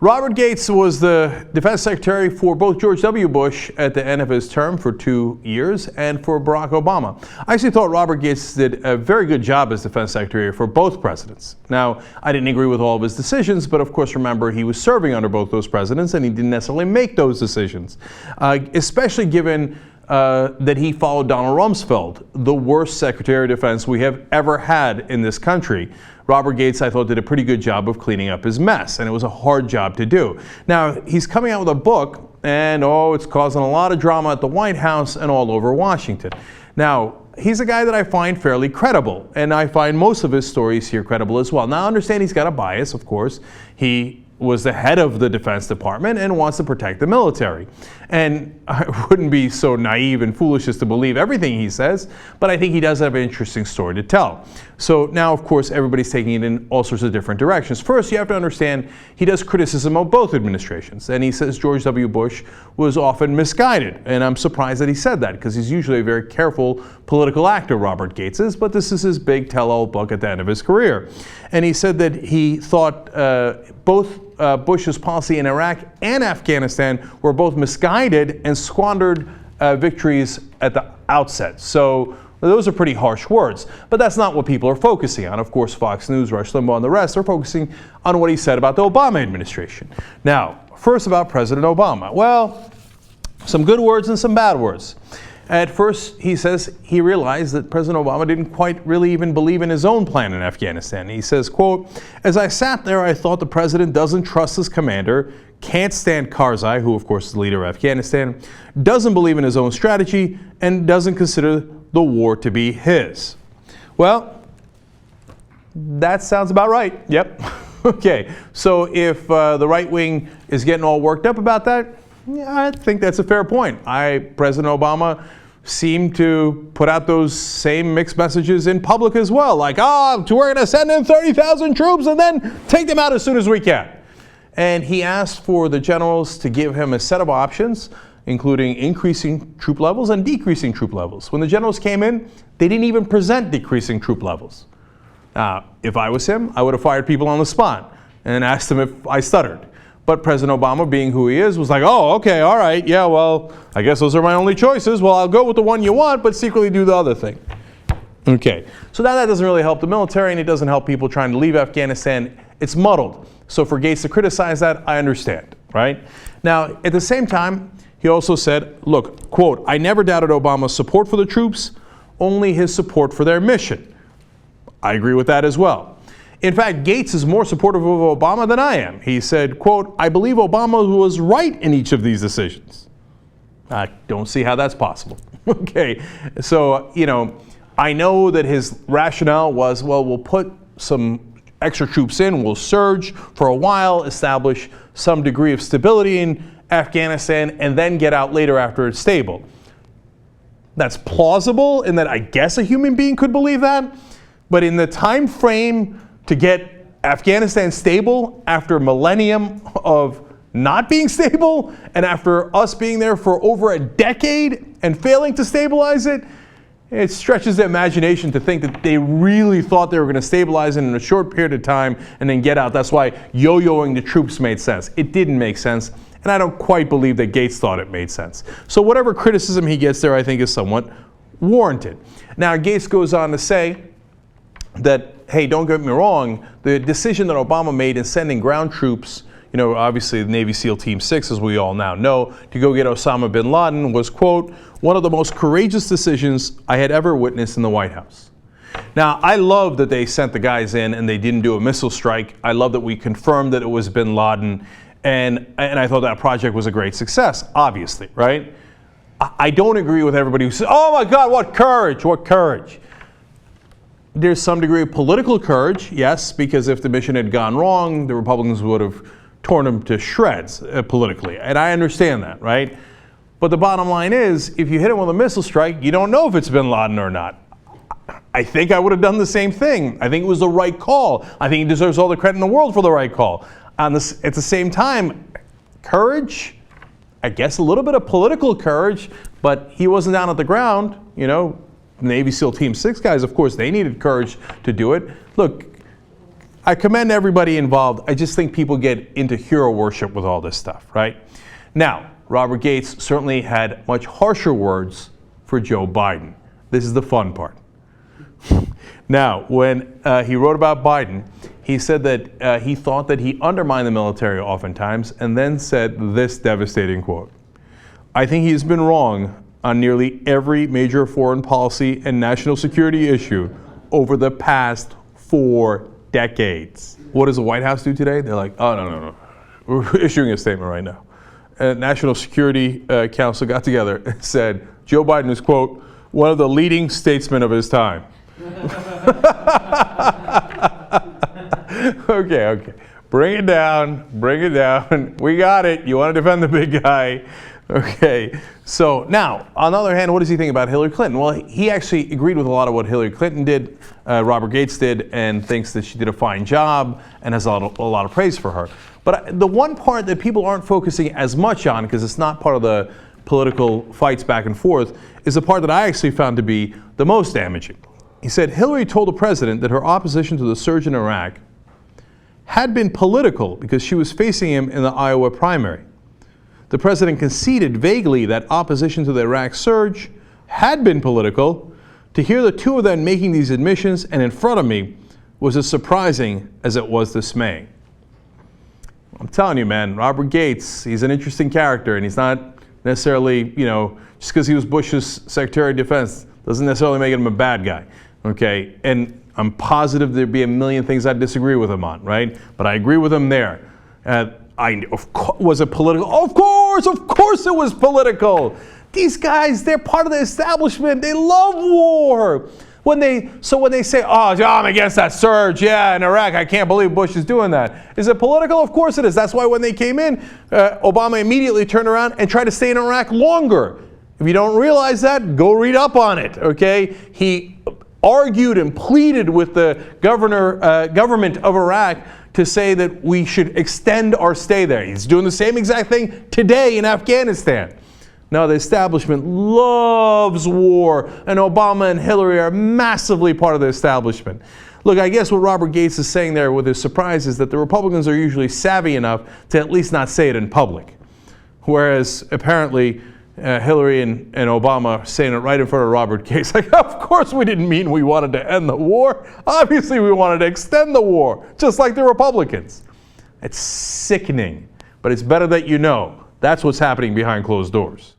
Robert Gates was the defense secretary for both George W. Bush at the end of his term for 2 years and for Barack Obama. I actually thought Robert Gates did a very good job as defense secretary for both presidents. Now, I didn't agree with all of his decisions, but of course, remember, he was serving under both those presidents and he didn't necessarily make those decisions, especially given that he followed Donald Rumsfeld, the worst Secretary of Defense we have ever had in this country. Robert Gates, I thought, did a pretty good job of cleaning up his mess, and it was a hard job to do. Now, he's coming out with a book, and it's causing a lot of drama at the White House and all over Washington. Now, he's a guy that I find fairly credible, and I find most of his stories here credible as well. Now, I understand he's got a bias, of course. He was the head of the Defense Department and wants to protect the military. And I wouldn't be so naive and foolish as to believe everything he says, but I think he does have an interesting story to tell. So now, of course, everybody's taking it in all sorts of different directions. First, you have to understand he does criticism of both administrations, and he says George W. Bush was often misguided. And I'm surprised that he said that, because he's usually a very careful political actor, Robert Gates is, but this is his big tell-all book at the end of his career. And he said that he thought both Bush's policy in Iraq and Afghanistan were both misguided and squandered victories at the outset. So those are pretty harsh words, but that's not what people are focusing on. Of course, Fox News, Rush Limbaugh, and the rest are focusing on what he said about the Obama administration. Now, first about President Obama. Well, some good words and some bad words. At first, he says he realized that President Obama didn't quite really even believe in his own plan in Afghanistan. He says, quote, "As I sat there, I thought the president doesn't trust his commander, can't stand Karzai, who of course is the leader of Afghanistan, doesn't believe in his own strategy, and doesn't consider the war to be his." Well, that sounds about right. Yep. Okay. So if the right wing is getting all worked up about that, yeah, I think that's a fair point. President Obama seemed to put out those same mixed messages in public as well, like, we're going to send in 30,000 troops and then take them out as soon as we can. And he asked for the generals to give him a set of options, including increasing troop levels and decreasing troop levels. When the generals came in, they didn't even present decreasing troop levels. If I was him, I would have fired people on the spot and asked them if I stuttered. But President Obama, being who he is, was like, okay, all right, yeah, well, I guess those are my only choices. Well, I'll go with the one you want, but secretly do the other thing. Okay, so now that doesn't really help the military, and it doesn't help people trying to leave Afghanistan. It's muddled. So for Gates to criticize that, I understand, right? Now, at the same time, he also said, look, quote, "I never doubted Obama's support for the troops, only his support for their mission." I agree with that as well. In fact, Gates is more supportive of Obama than I am. He said, quote, "I believe Obama was right in each of these decisions." I don't see how that's possible. Okay, so, I know that his rationale was, well, we'll put some extra troops in, we'll surge for a while, establish some degree of stability in Afghanistan, and then get out later after it's stable. That's plausible in that I guess a human being could believe that, but in the time frame to get Afghanistan stable after a millennium of not being stable, and after us being there for over a decade and failing to stabilize it, it stretches the imagination to think that they really thought they were going to stabilize it in a short period of time and then get out. That's why yo-yoing the troops made sense. It didn't make sense, and I don't quite believe that Gates thought it made sense. So whatever criticism he gets there, I think, is somewhat warranted. Now, Gates goes on to say that, hey, don't get me wrong, the decision that Obama made in sending ground troops, obviously the Navy SEAL Team 6, as we all now know, to go get Osama bin Laden was, quote, "one of the most courageous decisions I had ever witnessed in the White House." Now, I love that they sent the guys in and they didn't do a missile strike. I love that we confirmed that it was bin Laden, and I thought that project was a great success, obviously, right? I don't agree with everybody who says, oh my God, what courage, what courage. There's some degree of political courage, yes, because if the mission had gone wrong, the Republicans would have torn them to shreds politically. And I understand that, right? But the bottom line is, if you hit him with a missile strike, you don't know if it's bin Laden or not. I think I would have done the same thing. I think it was the right call. I think he deserves all the credit in the world for the right call. At the same time, courage, I guess a little bit of political courage, but he wasn't down at the ground, Navy SEAL Team 6 guys, of course, they needed courage to do it. Look, I commend everybody involved. I just think people get into hero worship with all this stuff, right? Now, Robert Gates certainly had much harsher words for Joe Biden. This is the fun part. Now, when he wrote about Biden, he said that he thought that he undermined the military oftentimes, and then said this devastating quote: "I think he's been wrong on nearly every major foreign policy and national security issue over the past 4 decades." What does the White House do today? They're like, oh, no. We're issuing a statement right now. National Security Council got together and said Joe Biden is, quote, one of the leading statesmen of his time. Okay. Bring it down. We got it. You want to defend the big guy. Okay. So now, on the other hand, what does he think about Hillary Clinton? Well, he actually agreed with a lot of what Hillary Clinton did, Robert Gates did, and thinks that she did a fine job and has a lot of praise for her. But the one part that people aren't focusing as much on, because it's not part of the political fights back and forth, is the part that I actually found to be the most damaging. He said Hillary told the president that her opposition to the surge in Iraq had been political because she was facing him in the Iowa primary. The president conceded vaguely that opposition to the Iraq surge had been political. To hear the two of them making these admissions and in front of me was as surprising as it was dismaying. I'm telling you, man, Robert Gates, he's an interesting character, and he's not necessarily, just because he was Bush's Secretary of Defense doesn't necessarily make him a bad guy, okay? And I'm positive there'd be a million things I'd disagree with him on, right? But I agree with him there. Was it political? Of course it was political. These guys, they're part of the establishment. They love war. When they say, oh, I'm against that surge, in Iraq, I can't believe Bush is doing that. Is it political? Of course it is. That's why when they came in, Obama immediately turned around and tried to stay in Iraq longer. If you don't realize that, go read up on it, okay? He argued and pleaded with the government of Iraq to say that we should extend our stay there. He's doing the same exact thing today in Afghanistan. Now, the establishment loves war, and Obama and Hillary are massively part of the establishment. Look, I guess what Robert Gates is saying there with his surprise is that the Republicans are usually savvy enough to at least not say it in public. Whereas, apparently, Hillary and Obama are saying it right in front of Robert Gates. Like, of course we didn't mean we wanted to end the war. Obviously we wanted to extend the war, just like the Republicans. It's sickening, but it's better that you know. That's what's happening behind closed doors.